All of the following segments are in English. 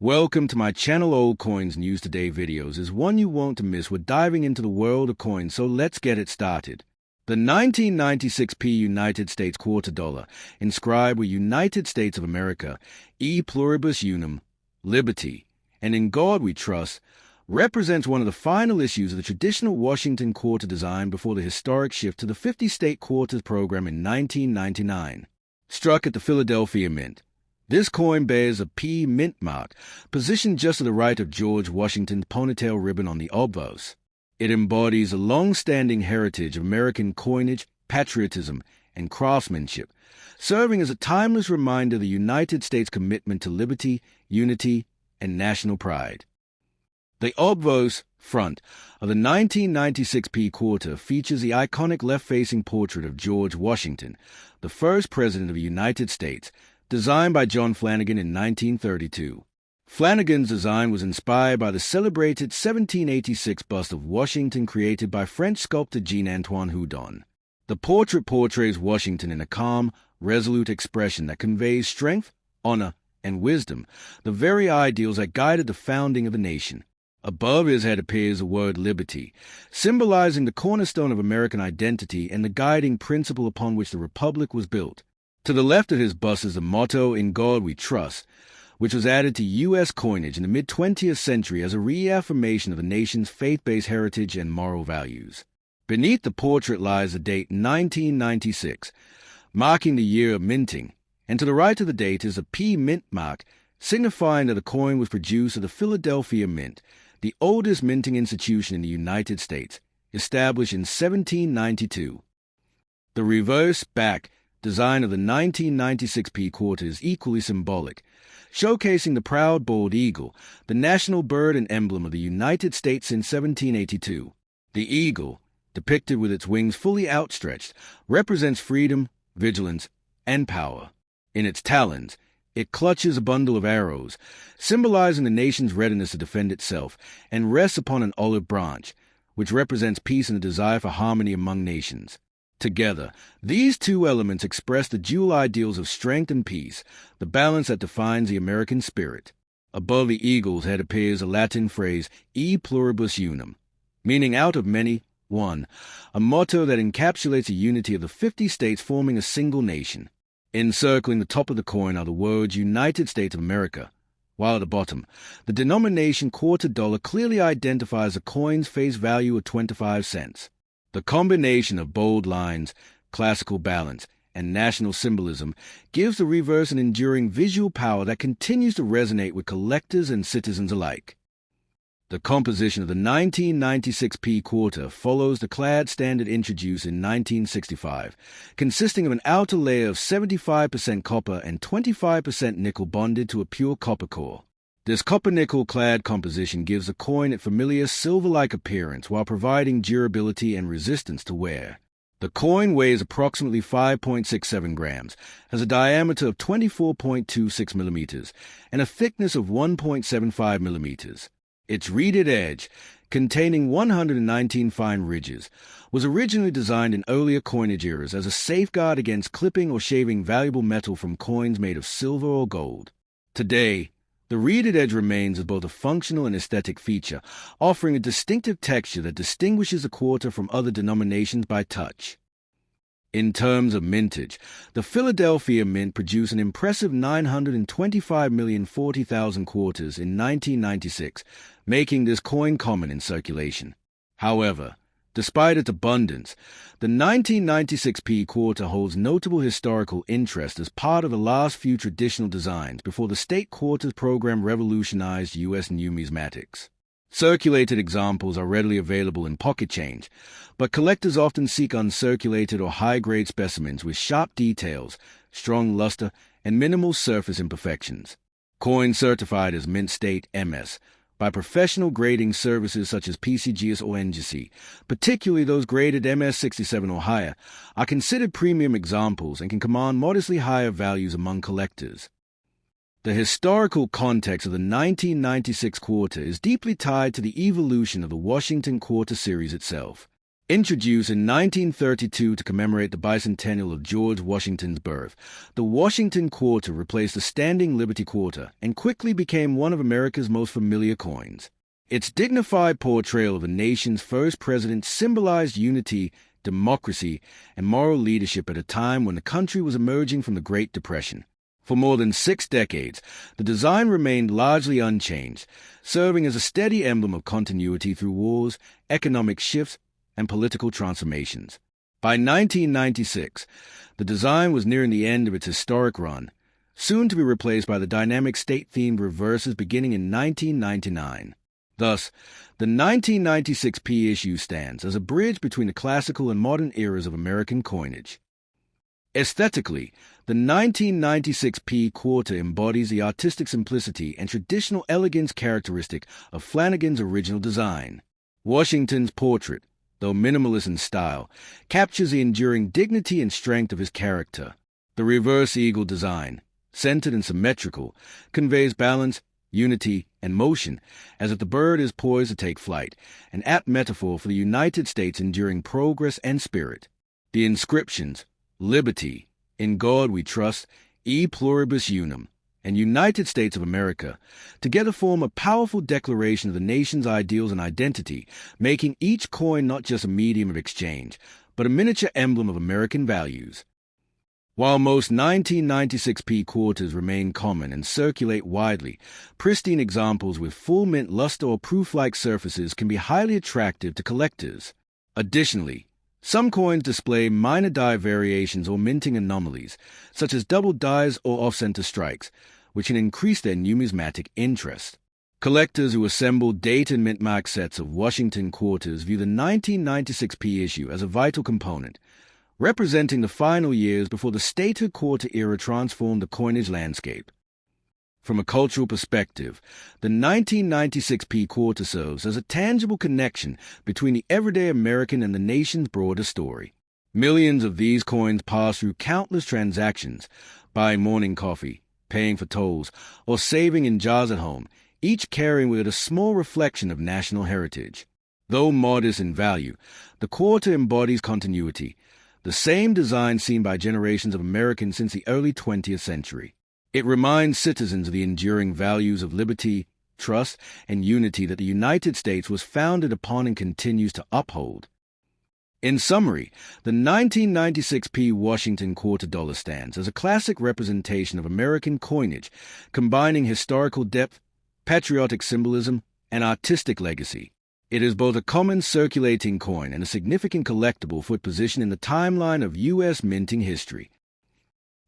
Welcome to my channel. Old Coins News Today videos is one you won't miss. We're diving into the world of coins, so let's get it started. The 1996 United States quarter dollar, inscribed with United States of America, E pluribus unum, liberty, and in God we trust, represents one of the final issues of the traditional Washington quarter design before the historic shift to the 50-state quarters program in 1999. Struck at the Philadelphia Mint, this coin bears a P mint mark, positioned just to the right of George Washington's ponytail ribbon on the obverse. It embodies a long-standing heritage of American coinage, patriotism, and craftsmanship, serving as a timeless reminder of the United States' commitment to liberty, unity, and national pride. The obverse front of the 1996 quarter features the iconic left-facing portrait of George Washington, the first president of the United States, designed by John Flanagan in 1932. Flanagan's design was inspired by the celebrated 1786 bust of Washington created by French sculptor Jean-Antoine Houdon. The portrait portrays Washington in a calm, resolute expression that conveys strength, honor, and wisdom, the very ideals that guided the founding of the nation. Above his head appears the word liberty, symbolizing the cornerstone of American identity and the guiding principle upon which the Republic was built. To the left of his bust is the motto, "In God We Trust," which was added to U.S. coinage in the mid-20th century as a reaffirmation of the nation's faith-based heritage and moral values. Beneath the portrait lies the date 1996, marking the year of minting, and to the right of the date is a P mint mark, signifying that the coin was produced at the Philadelphia Mint, the oldest minting institution in the United States, established in 1792. The reverse back design of the 1996 quarter is equally symbolic, showcasing the proud bald eagle, the national bird and emblem of the United States since 1782. The eagle, depicted with its wings fully outstretched, represents freedom, vigilance, and power. In its talons, it clutches a bundle of arrows, symbolizing the nation's readiness to defend itself, and rests upon an olive branch, which represents peace and the desire for harmony among nations. Together, these two elements express the dual ideals of strength and peace, the balance that defines the American spirit. Above the eagle's head appears a Latin phrase, E pluribus unum, meaning out of many, one, a motto that encapsulates the unity of the 50 states forming a single nation. Encircling the top of the coin are the words United States of America, while at the bottom, the denomination quarter dollar clearly identifies the coin's face value of 25 cents. The combination of bold lines, classical balance, and national symbolism gives the reverse an enduring visual power that continues to resonate with collectors and citizens alike. The composition of the 1996 quarter follows the clad standard introduced in 1965, consisting of an outer layer of 75% copper and 25% nickel bonded to a pure copper core. This copper-nickel clad composition gives the coin its familiar silver-like appearance while providing durability and resistance to wear. The coin weighs approximately 5.67 grams, has a diameter of 24.26 millimeters, and a thickness of 1.75 millimeters. Its reeded edge, containing 119 fine ridges, was originally designed in earlier coinage eras as a safeguard against clipping or shaving valuable metal from coins made of silver or gold. Today, the reeded edge remains as both a functional and aesthetic feature, offering a distinctive texture that distinguishes the quarter from other denominations by touch. In terms of mintage, the Philadelphia Mint produced an impressive 925,040,000 quarters in 1996, making this coin common in circulation. However, despite its abundance, the 1996 quarter holds notable historical interest as part of the last few traditional designs before the state quarters program revolutionized U.S. numismatics. Circulated examples are readily available in pocket change, but collectors often seek uncirculated or high-grade specimens with sharp details, strong luster, and minimal surface imperfections. Coins certified as Mint State MS by professional grading services such as PCGS or NGC, particularly those graded MS67 or higher, are considered premium examples and can command modestly higher values among collectors. The historical context of the 1996 quarter is deeply tied to the evolution of the Washington quarter series itself. Introduced in 1932 to commemorate the bicentennial of George Washington's birth, the Washington Quarter replaced the standing Liberty Quarter and quickly became one of America's most familiar coins. Its dignified portrayal of the nation's first president symbolized unity, democracy, and moral leadership at a time when the country was emerging from the Great Depression. For more than 6 decades, the design remained largely unchanged, serving as a steady emblem of continuity through wars, economic shifts, and political transformations. By 1996, the design was nearing the end of its historic run, soon to be replaced by the dynamic state-themed reverses beginning in 1999. Thus, the 1996 P issue stands as a bridge between the classical and modern eras of American coinage. Aesthetically, the 1996 P quarter embodies the artistic simplicity and traditional elegance characteristic of Flanagan's original design. Washington's portrait, though minimalist in style, captures the enduring dignity and strength of his character. The reverse eagle design, centered and symmetrical, conveys balance, unity, and motion, as if the bird is poised to take flight, an apt metaphor for the United States' enduring progress and spirit. The inscriptions, Liberty, In God We Trust, E Pluribus Unum, and United States of America, together form a powerful declaration of the nation's ideals and identity, making each coin not just a medium of exchange, but a miniature emblem of American values. While most 1996 P quarters remain common and circulate widely, pristine examples with full mint luster or proof-like surfaces can be highly attractive to collectors. Additionally, some coins display minor die variations or minting anomalies, such as double dies or off-center strikes, which can increase their numismatic interest. Collectors who assemble date and mint mark sets of Washington quarters view the 1996 P issue as a vital component, representing the final years before the statehood quarter era transformed the coinage landscape. From a cultural perspective, the 1996 P quarter serves as a tangible connection between the everyday American and the nation's broader story. Millions of these coins pass through countless transactions, buying morning coffee, paying for tolls, or saving in jars at home, each carrying with it a small reflection of national heritage. Though modest in value, the quarter embodies continuity, the same design seen by generations of Americans since the early 20th century. It reminds citizens of the enduring values of liberty, trust, and unity that the United States was founded upon and continues to uphold. In summary, the 1996 P Washington quarter dollar stands as a classic representation of American coinage, combining historical depth, patriotic symbolism, and artistic legacy. It is both a common circulating coin and a significant collectible for its position in the timeline of U.S. minting history.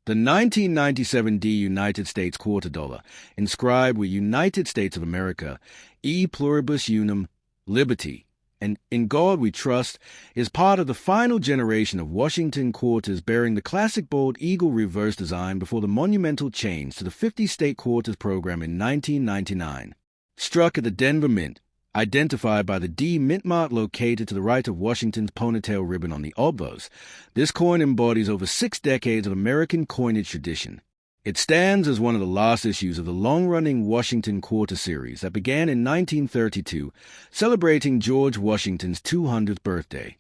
The 1997 D United States quarter dollar, inscribed with United States of America, E Pluribus Unum, Liberty, and In God We Trust, is part of the final generation of Washington quarters bearing the classic bold eagle reverse design before the monumental change to the 50-state quarters program in 1999. Struck at the Denver Mint, identified by the D mint mark located to the right of Washington's ponytail ribbon on the obverse, this coin embodies over 6 decades of American coinage tradition. It stands as one of the last issues of the long-running Washington Quarter series that began in 1932, celebrating George Washington's 200th birthday.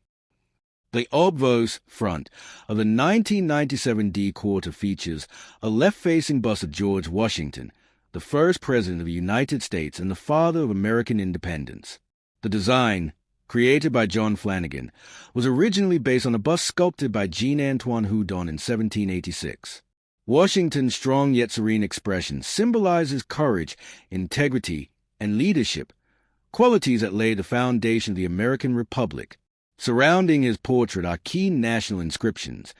The obverse front of the 1997 D quarter features a left-facing bust of George Washington, the first president of the United States and the father of American independence. The design, created by John Flanagan, was originally based on a bust sculpted by Jean-Antoine Houdon in 1786. Washington's strong yet serene expression symbolizes courage, integrity, and leadership, qualities that laid the foundation of the American Republic. Surrounding his portrait are key national inscriptions.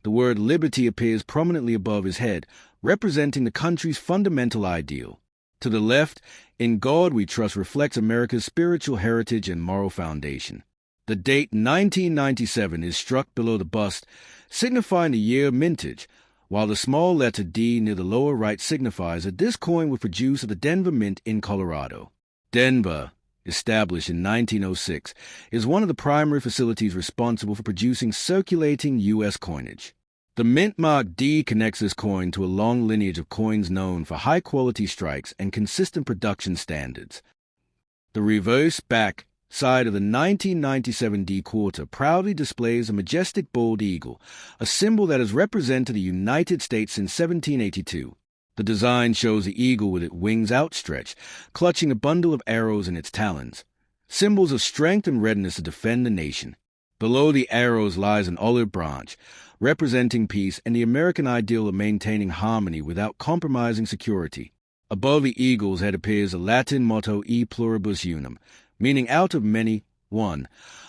The word liberty appears prominently above his head, representing the country's fundamental ideal. To the left, In God We Trust reflects America's spiritual heritage and moral foundation. The date 1997 is struck below the bust, signifying the year of mintage, while the small letter D near the lower right signifies that this coin was produced at the Denver Mint in Colorado. Denver, established in 1906, is one of the primary facilities responsible for producing circulating U.S. coinage. The mint mark D connects this coin to a long lineage of coins known for high-quality strikes and consistent production standards. The reverse, back, side of the 1997 D quarter proudly displays a majestic bald eagle, a symbol that has represented the United States since 1782. The design shows the eagle with its wings outstretched, clutching a bundle of arrows in its talons, symbols of strength and readiness to defend the nation. Below the arrows lies an olive branch, representing peace and the American ideal of maintaining harmony without compromising security. Above the eagle's head appears the Latin motto E pluribus unum, meaning out of many, one,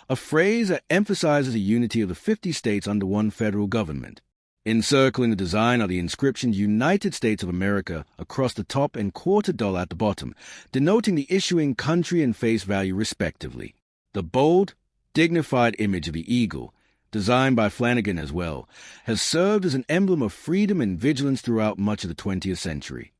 a phrase that emphasizes the unity of the 50 states under one federal government. Encircling the design are the inscriptions United States of America across the top and quarter dollar at the bottom, denoting the issuing country and face value respectively. The bold, dignified image of the eagle, designed by Flanagan as well, has served as an emblem of freedom and vigilance throughout much of the 20th century.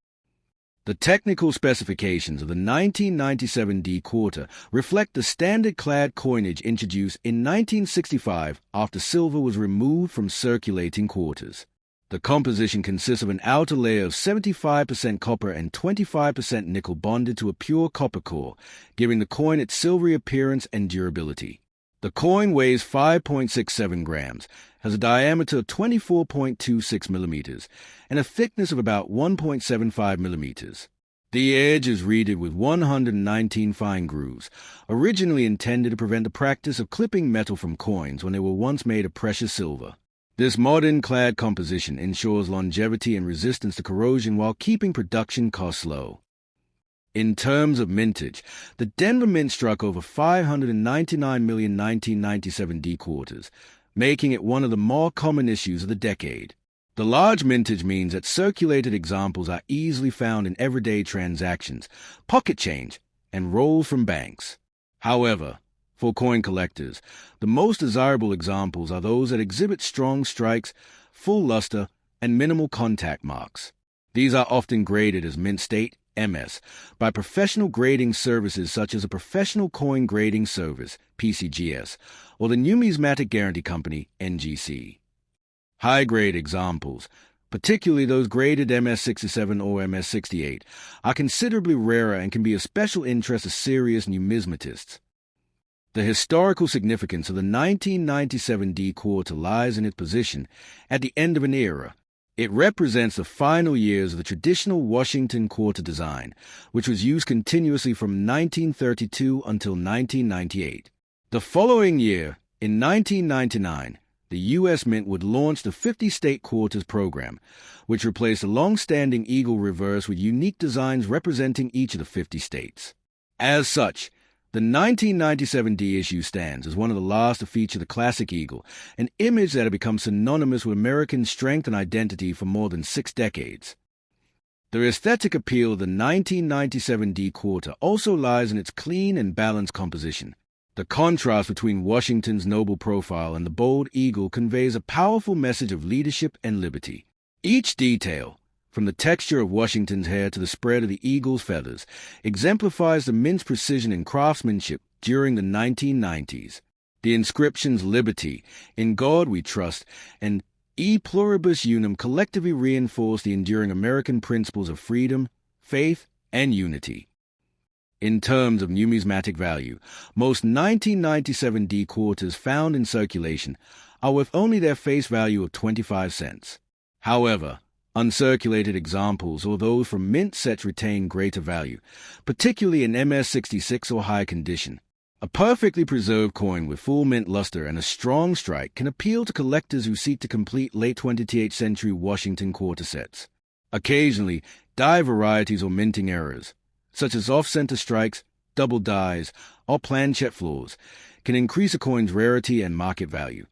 The technical specifications of the 1997 D quarter reflect the standard-clad coinage introduced in 1965 after silver was removed from circulating quarters. The composition consists of an outer layer of 75% copper and 25% nickel bonded to a pure copper core, giving the coin its silvery appearance and durability. The coin weighs 5.67 grams, has a diameter of 24.26 millimeters, and a thickness of about 1.75 millimeters. The edge is reeded with 119 fine grooves, originally intended to prevent the practice of clipping metal from coins when they were once made of precious silver. This modern clad composition ensures longevity and resistance to corrosion while keeping production costs low. In terms of mintage, the Denver Mint struck over 599 million 1997 D quarters, making it one of the more common issues of the decade. The large mintage means that circulated examples are easily found in everyday transactions, pocket change, and rolls from banks. However, for coin collectors, the most desirable examples are those that exhibit strong strikes, full luster, and minimal contact marks. These are often graded as mint state, MS, by professional grading services such as a Professional Coin Grading Service, PCGS, or the Numismatic Guarantee Company, NGC. High-grade examples, particularly those graded MS-67 or MS-68, are considerably rarer and can be of special interest to serious numismatists. The historical significance of the 1997 D quarter lies in its position at the end of an era. It represents the final years of the traditional Washington quarter design, which was used continuously from 1932 until 1998. The following year, in 1999, the U.S. Mint would launch the 50-state quarters program, which replaced the long-standing eagle reverse with unique designs representing each of the 50 states. As such, the 1997 D issue stands as one of the last to feature the classic eagle, an image that had become synonymous with American strength and identity for more than 6 decades. The aesthetic appeal of the 1997 D quarter also lies in its clean and balanced composition. The contrast between Washington's noble profile and the bold eagle conveys a powerful message of leadership and liberty. Each detail, from the texture of Washington's hair to the spread of the eagle's feathers, exemplifies the mint's precision and craftsmanship during the 1990s. The inscriptions Liberty, In God We Trust, and E Pluribus Unum collectively reinforce the enduring American principles of freedom, faith, and unity. In terms of numismatic value, most 1997 D quarters found in circulation are worth only their face value of 25 cents. However, uncirculated examples or those from mint sets retain greater value, particularly in MS-66 or high condition. A perfectly preserved coin with full mint luster and a strong strike can appeal to collectors who seek to complete late 20th century Washington quarter sets. Occasionally, die varieties or minting errors, such as off-center strikes, double dies, or planchet flaws, can increase a coin's rarity and market value.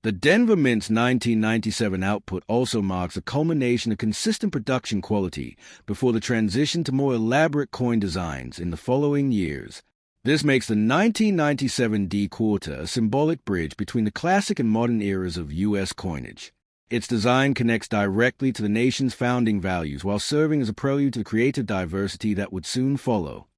The Denver Mint's 1997 output also marks a culmination of consistent production quality before the transition to more elaborate coin designs in the following years. This makes the 1997 D quarter a symbolic bridge between the classic and modern eras of U.S. coinage. Its design connects directly to the nation's founding values while serving as a prelude to the creative diversity that would soon follow.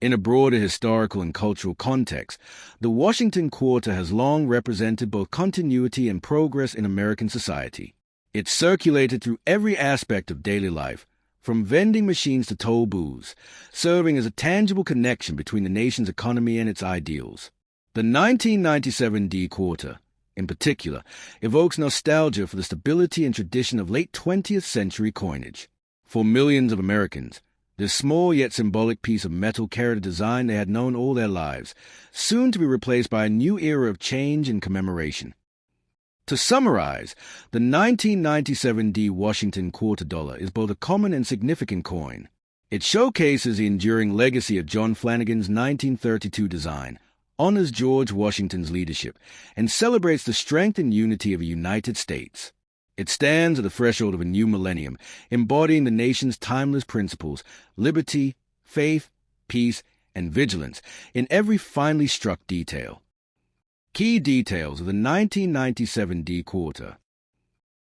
In a broader historical and cultural context, the Washington quarter has long represented both continuity and progress in American society. It circulated through every aspect of daily life, from vending machines to toll booths, serving as a tangible connection between the nation's economy and its ideals. The 1997 D quarter, in particular, evokes nostalgia for the stability and tradition of late 20th century coinage. For millions of Americans, this small yet symbolic piece of metal carried a design they had known all their lives, soon to be replaced by a new era of change and commemoration. To summarize, the 1997 D Washington quarter dollar is both a common and significant coin. It showcases the enduring legacy of John Flanagan's 1932 design, honors George Washington's leadership, and celebrates the strength and unity of the United States. It stands at the threshold of a new millennium, embodying the nation's timeless principles, liberty, faith, peace, and vigilance in every finely struck detail. Key details of the 1997 D quarter.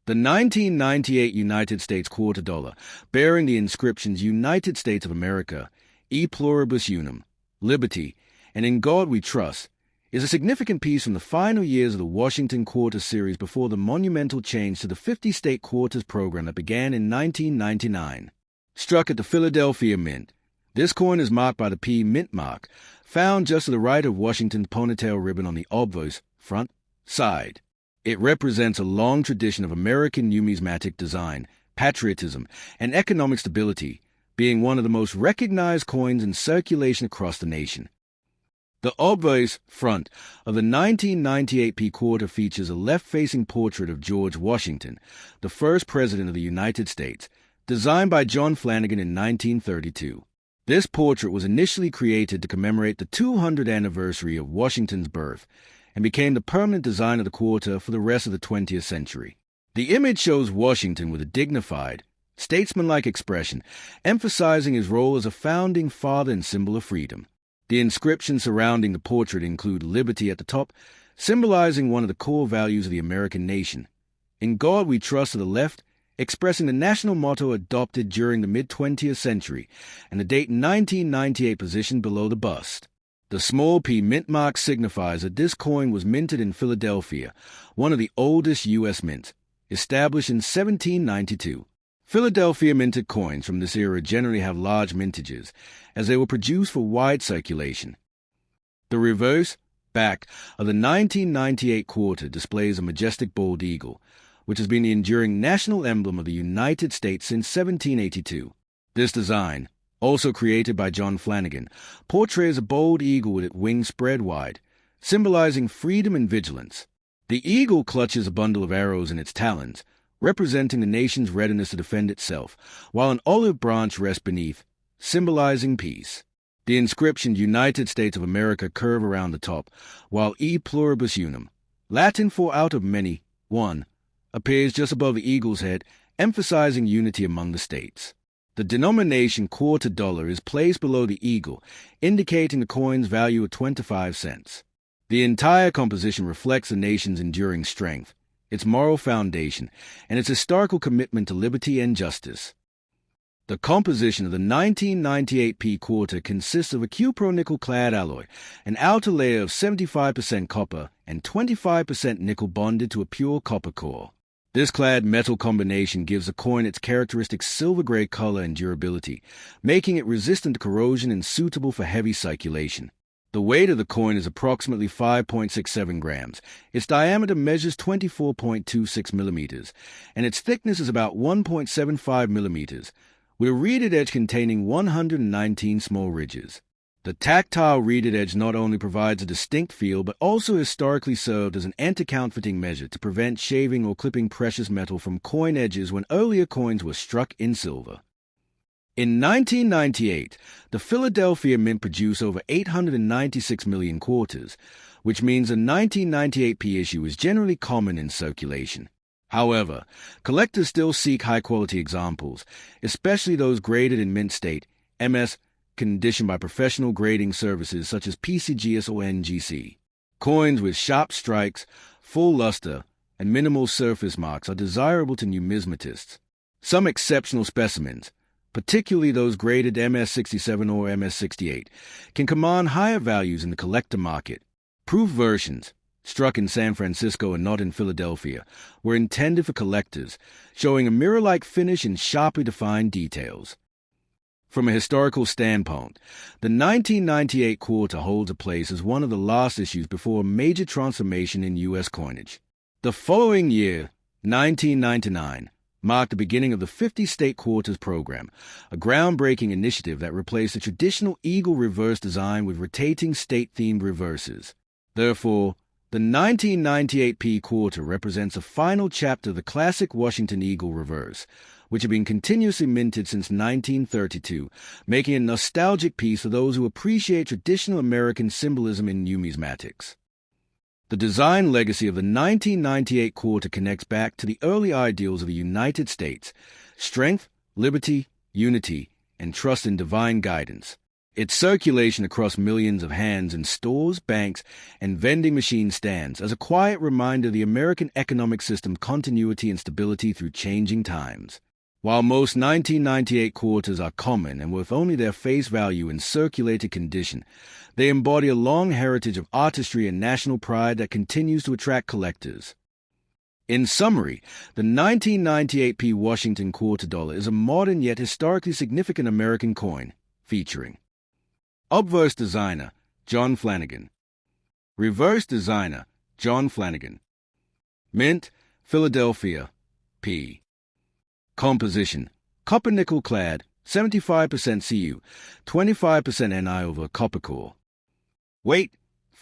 The 1998 United States quarter dollar, bearing the inscriptions United States of America, E Pluribus Unum, Liberty, and In God We Trust, is a significant piece from the final years of the Washington Quarter series before the monumental change to the 50-state quarters program that began in 1999. Struck at the Philadelphia Mint, this coin is marked by the P Mint mark, found just to the right of Washington's ponytail ribbon on the obverse front side. It represents a long tradition of American numismatic design, patriotism, and economic stability, being one of the most recognized coins in circulation across the nation. The obverse front of the 1998 P quarter features a left-facing portrait of George Washington, the first president of the United States, designed by John Flanagan in 1932. This portrait was initially created to commemorate the 200th anniversary of Washington's birth and became the permanent design of the quarter for the rest of the 20th century. The image shows Washington with a dignified, statesmanlike expression, emphasizing his role as a founding father and symbol of freedom. The inscriptions surrounding the portrait include liberty at the top, symbolizing one of the core values of the American nation. In God We Trust at the left, expressing the national motto adopted during the mid-20th century, and the date 1998 positioned below the bust. The small P mint mark signifies that this coin was minted in Philadelphia, one of the oldest U.S. mints, established in 1792. Philadelphia minted coins from this era generally have large mintages, as they were produced for wide circulation. The reverse, back, of the 1998 quarter displays a majestic bald eagle, which has been the enduring national emblem of the United States since 1782. This design, also created by John Flanagan, portrays a bold eagle with its wings spread wide, symbolizing freedom and vigilance. The eagle clutches a bundle of arrows in its talons, representing the nation's readiness to defend itself, while an olive branch rests beneath, symbolizing peace. The inscription United States of America curve around the top, while E Pluribus Unum, Latin for out of many, one, appears just above the eagle's head, emphasizing unity among the states. The denomination quarter dollar is placed below the eagle, indicating the coin's value of 25 cents. The entire composition reflects the nation's enduring strength, its moral foundation, and its historical commitment to liberty and justice. The composition of the 1998 P quarter consists of a cupro-nickel-clad alloy, an outer layer of 75% copper and 25% nickel bonded to a pure copper core. This clad metal combination gives the coin its characteristic silver-gray color and durability, making it resistant to corrosion and suitable for heavy circulation. The weight of the coin is approximately 5.67 grams, its diameter measures 24.26 millimeters, and its thickness is about 1.75 millimeters, with a reeded edge containing 119 small ridges. The tactile reeded edge not only provides a distinct feel, but also historically served as an anti-counterfeiting measure to prevent shaving or clipping precious metal from coin edges when earlier coins were struck in silver. In 1998, the Philadelphia Mint produced over 896 million quarters, which means a 1998 P issue is generally common in circulation. However, collectors still seek high-quality examples, especially those graded in mint state, MS, conditioned by professional grading services such as PCGS or NGC. Coins with sharp strikes, full luster, and minimal surface marks are desirable to numismatists. Some exceptional specimens, particularly those graded MS67 or MS68, can command higher values in the collector market. Proof versions, struck in San Francisco and not in Philadelphia, were intended for collectors, showing a mirror-like finish and sharply defined details. From a historical standpoint, the 1998 quarter holds a place as one of the last issues before a major transformation in U.S. coinage. The following year, 1999, marked the beginning of the 50-state quarters program, a groundbreaking initiative that replaced the traditional eagle reverse design with rotating state-themed reverses. Therefore, the 1998 P quarter represents a final chapter of the classic Washington Eagle reverse, which had been continuously minted since 1932, making it a nostalgic piece for those who appreciate traditional American symbolism in numismatics. The design legacy of the 1998 quarter connects back to the early ideals of the United States: strength, liberty, unity, and trust in divine guidance. Its circulation across millions of hands in stores, banks, and vending machine stands as a quiet reminder of the American economic system's continuity and stability through changing times. While most 1998 quarters are common and with only their face value in circulated condition, they embody a long heritage of artistry and national pride that continues to attract collectors. In summary, the 1998 P Washington quarter dollar is a modern yet historically significant American coin, featuring obverse designer, John Flanagan. Reverse designer, John Flanagan. Mint, Philadelphia, P. Composition: copper nickel clad, 75% Cu, 25% Ni over copper core. Weight: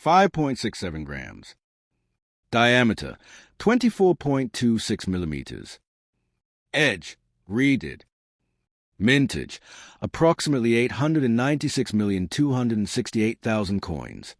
5.67 grams. Diameter: 24.26 millimeters. Edge: reeded. Mintage: approximately 896,268,000 coins.